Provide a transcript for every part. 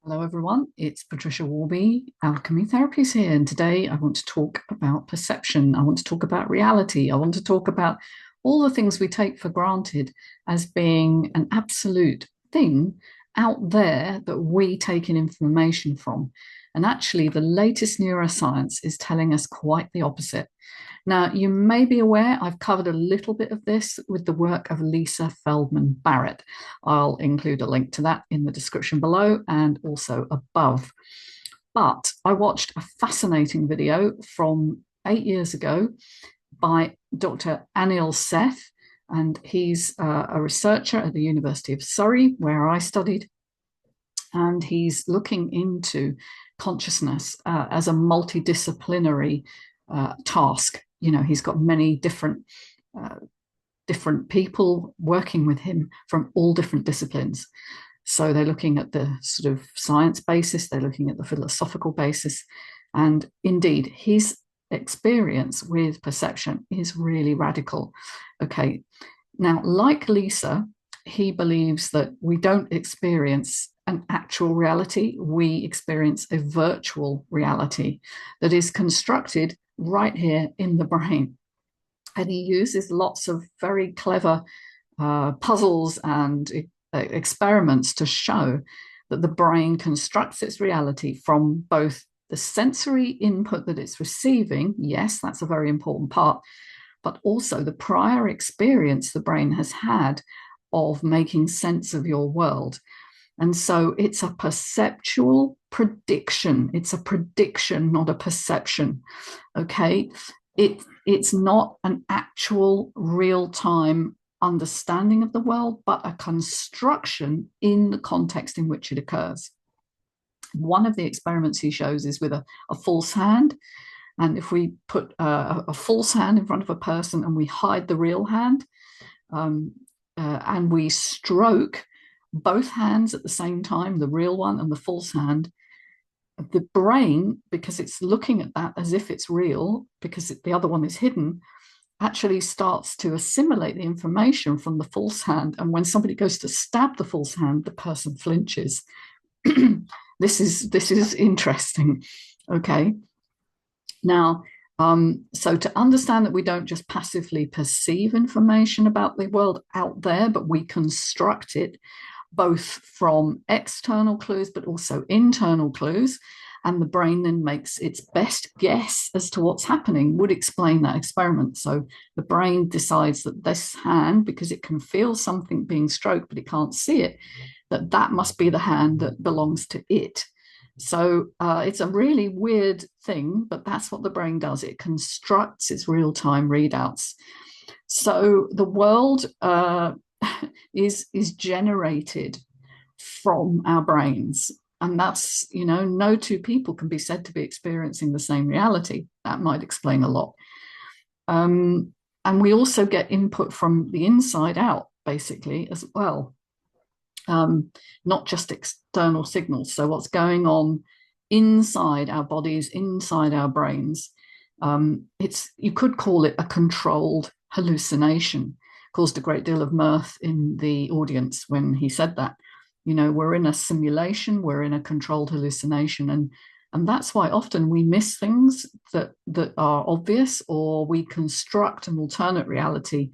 Hello, everyone. It's Patricia Warby, Alchemy Therapies here. And today I want to talk about perception. I want to talk about reality. I want to talk about all the things we take for granted as being an absolute thing out there that we take in information from. And actually, the latest neuroscience is telling us quite the opposite. Now, you may be aware I've covered a little bit of this with the work of Lisa Feldman Barrett. I'll include a link to that in the description below and also above. But I watched a fascinating video from 8 years ago by Dr. Anil Seth, and he's a researcher at the University of Surrey, where I studied. And he's looking into consciousness as a multidisciplinary task. You know, he's got many different people working with him from all different disciplines. So they're looking at the sort of science basis, they're looking at the philosophical basis, and indeed his experience with perception is really radical. Okay, now like Lisa, he believes that we don't experience an actual reality, we experience a virtual reality that is constructed right here in the brain. And he uses lots of very clever puzzles and experiments to show that the brain constructs its reality from both the sensory input that it's receiving. Yes, that's a very important part, but also the prior experience the brain has had of making sense of your world. And so it's a perceptual prediction. It's a prediction, not a perception. Okay. It's not an actual real-time understanding of the world, but a construction in the context in which it occurs. One of the experiments he shows is with a false hand. And if we put a false hand in front of a person and we hide the real hand, and we stroke both hands at the same time, the real one and the false hand, the brain, because it's looking at that as if it's real, because the other one is hidden, actually starts to assimilate the information from the false hand. And when somebody goes to stab the false hand, the person flinches. This is interesting. Okay. Now, so to understand that we don't just passively perceive information about the world out there, but we construct it both from external clues, but also internal clues. And the brain then makes its best guess as to what's happening, would explain that experiment. So the brain decides that this hand, because it can feel something being stroked, but it can't see it, that must be the hand that belongs to it. So it's a really weird thing, but that's what the brain does. It constructs its real-time readouts. So the world is generated from our brains, and that's, you know, no two people can be said to be experiencing the same reality. That might explain a lot. And we also get input from the inside out, basically, as well, not just external signals. So what's going on inside our bodies, inside our brains, you could call it a controlled hallucination. Caused a great deal of mirth in the audience when he said that. You know, we're in a simulation, we're in a controlled hallucination, and that's why often we miss things that are obvious, or we construct an alternate reality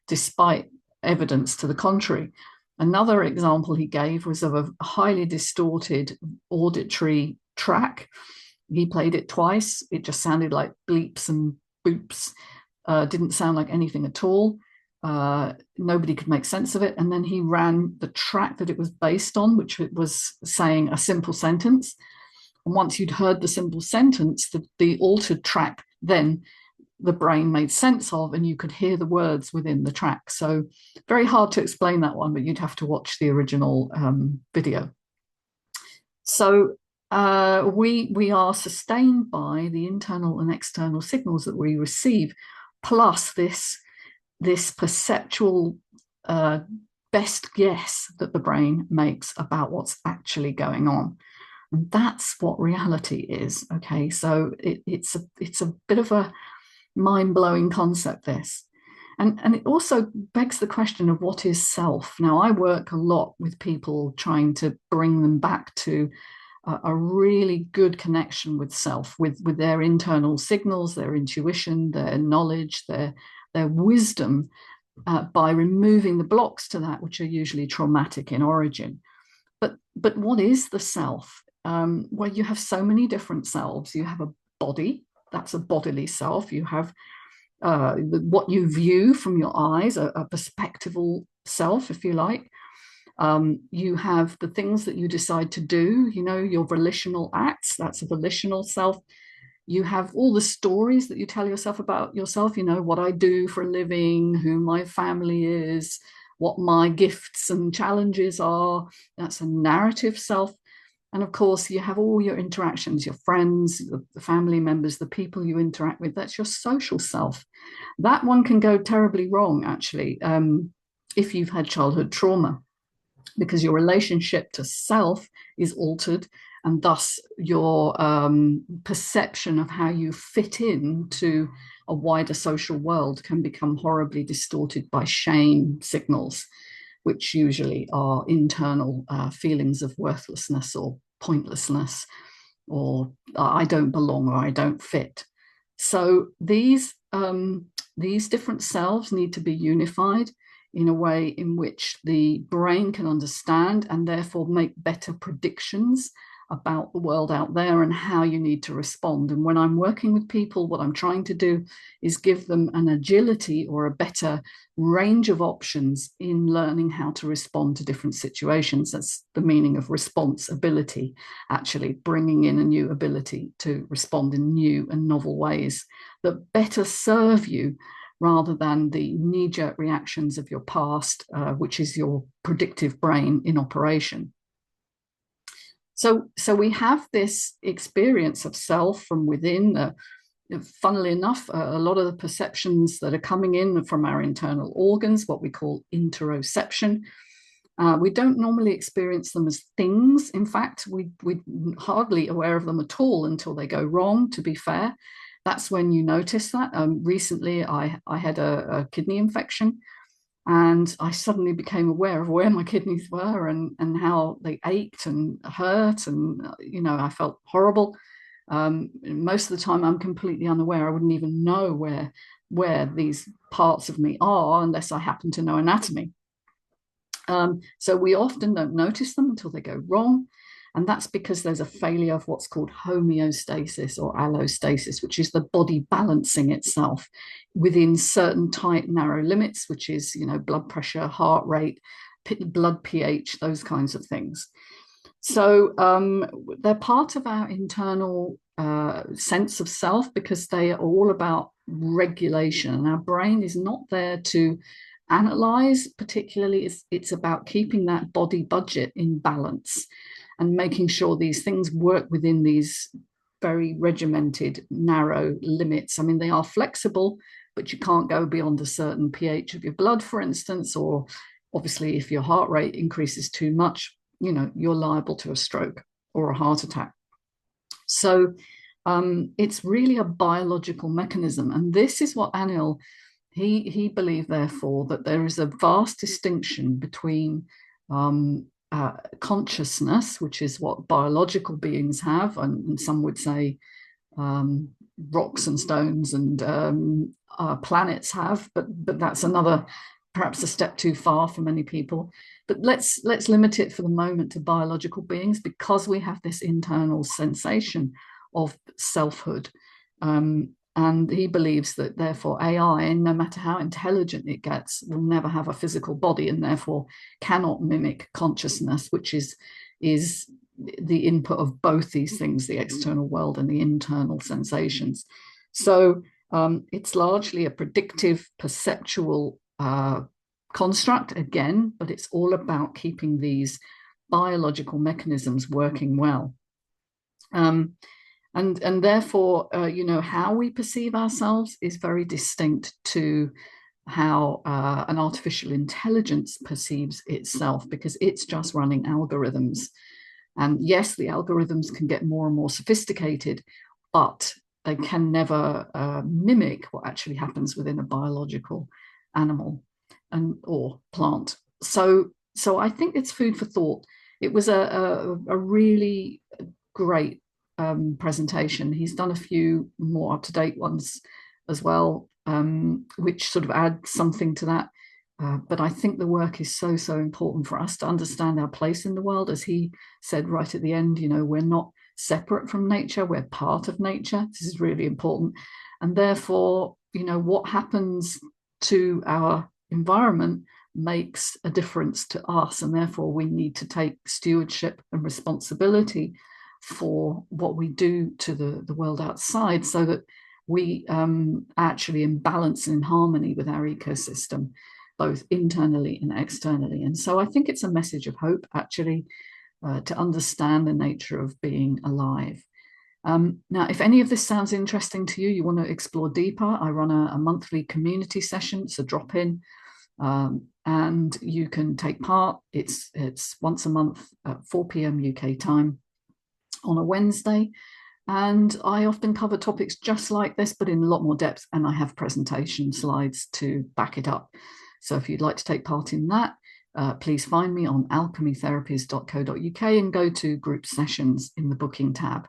despite evidence to the contrary. Another example he gave was of a highly distorted auditory track. He played it twice. It just sounded like bleeps and boops, didn't sound like anything at all. Nobody could make sense of it. And then he ran the track that it was based on, which was saying a simple sentence. And once you'd heard the simple sentence, the altered track, then the brain made sense of, and you could hear the words within the track. So very hard to explain that one, but you'd have to watch the original video. So we are sustained by the internal and external signals that we receive, plus this perceptual best guess that the brain makes about what's actually going on. And that's what reality is. Okay, so it's a bit of a mind-blowing concept, this. And it also begs the question of what is self. Now, I work a lot with people trying to bring them back to a really good connection with self, with their internal signals, their intuition, their knowledge, their wisdom, by removing the blocks to that, which are usually traumatic in origin. But what is the self? Well, you have so many different selves. You have a body, that's a bodily self. You have what you view from your eyes, a perspectival self, if you like. You have the things that you decide to do, your volitional acts, that's a volitional self. You have all the stories that you tell yourself about yourself, what I do for a living, who my family is, what my gifts and challenges are. That's a narrative self. And of course, you have all your interactions, your friends, the family members, the people you interact with. That's your social self. That one can go terribly wrong, actually, if you've had childhood trauma, because your relationship to self is altered, and thus your perception of how you fit into a wider social world can become horribly distorted by shame signals, which usually are internal feelings of worthlessness or pointlessness, or I don't belong, or I don't fit. So these different selves need to be unified in a way in which the brain can understand and therefore make better predictions about the world out there and how you need to respond. And when I'm working with people, what I'm trying to do is give them an agility or a better range of options in learning how to respond to different situations. That's the meaning of responsibility, actually bringing in a new ability to respond in new and novel ways that better serve you, rather than the knee-jerk reactions of your past, which is your predictive brain in operation. So we have this experience of self from within. Funnily enough, a lot of the perceptions that are coming in from our internal organs, what we call interoception, we don't normally experience them as things. In fact, we're hardly aware of them at all until they go wrong, to be fair. That's when you notice that. Recently, I had a kidney infection, and I suddenly became aware of where my kidneys were and how they ached and hurt. And, I felt horrible. Most of the time, I'm completely unaware. I wouldn't even know where these parts of me are unless I happen to know anatomy. So we often don't notice them until they go wrong. And that's because there's a failure of what's called homeostasis or allostasis, which is the body balancing itself within certain tight, narrow limits, which is, blood pressure, heart rate, blood pH, those kinds of things. So they're part of our internal sense of self because they are all about regulation. And our brain is not there to analyze particularly. It's about keeping that body budget in balance and making sure these things work within these very regimented, narrow limits. I mean, they are flexible, but you can't go beyond a certain pH of your blood, for instance, or obviously if your heart rate increases too much, you're liable to a stroke or a heart attack. So it's really a biological mechanism. And this is what Anil, he believed, therefore, that there is a vast distinction between consciousness, which is what biological beings have, and some would say rocks and stones and planets have, but that's perhaps a step too far for many people. But let's limit it for the moment to biological beings, because we have this internal sensation of selfhood. And he believes that therefore AI, no matter how intelligent it gets, will never have a physical body and therefore cannot mimic consciousness, which is the input of both these things, the external world and the internal sensations. So it's largely a predictive, perceptual construct again, but it's all about keeping these biological mechanisms working well. And therefore, how we perceive ourselves is very distinct to how an artificial intelligence perceives itself, because it's just running algorithms. And yes, the algorithms can get more and more sophisticated, but they can never mimic what actually happens within a biological animal or plant. So I think it's food for thought. It was a really great presentation. He's done a few more up-to-date ones as well, which sort of add something to that. But I think the work is so, so important for us to understand our place in the world. As he said right at the end, you know, we're not separate from nature, we're part of nature. This is really important. And therefore, you know, what happens to our environment makes a difference to us. And therefore, we need to take stewardship and responsibility for what we do to the world outside so that we actually in balance and in harmony with our ecosystem, both internally and externally. And so I think it's a message of hope, actually, to understand the nature of being alive. Now, if any of this sounds interesting to you, you want to explore deeper, I run a monthly community session. It's a drop-in, and you can take part. It's once a month at 4 p.m. UK time on a Wednesday. And I often cover topics just like this, but in a lot more depth. And I have presentation slides to back it up. So if you'd like to take part in that, please find me on alchemytherapies.co.uk and go to group sessions in the booking tab.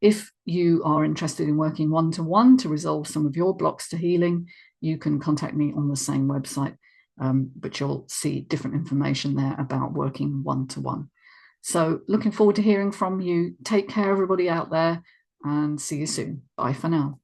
If you are interested in working one-to-one to resolve some of your blocks to healing, you can contact me on the same website, but you'll see different information there about working one-to-one. So looking forward to hearing from you. Take care, everybody out there, and see you soon. Bye for now.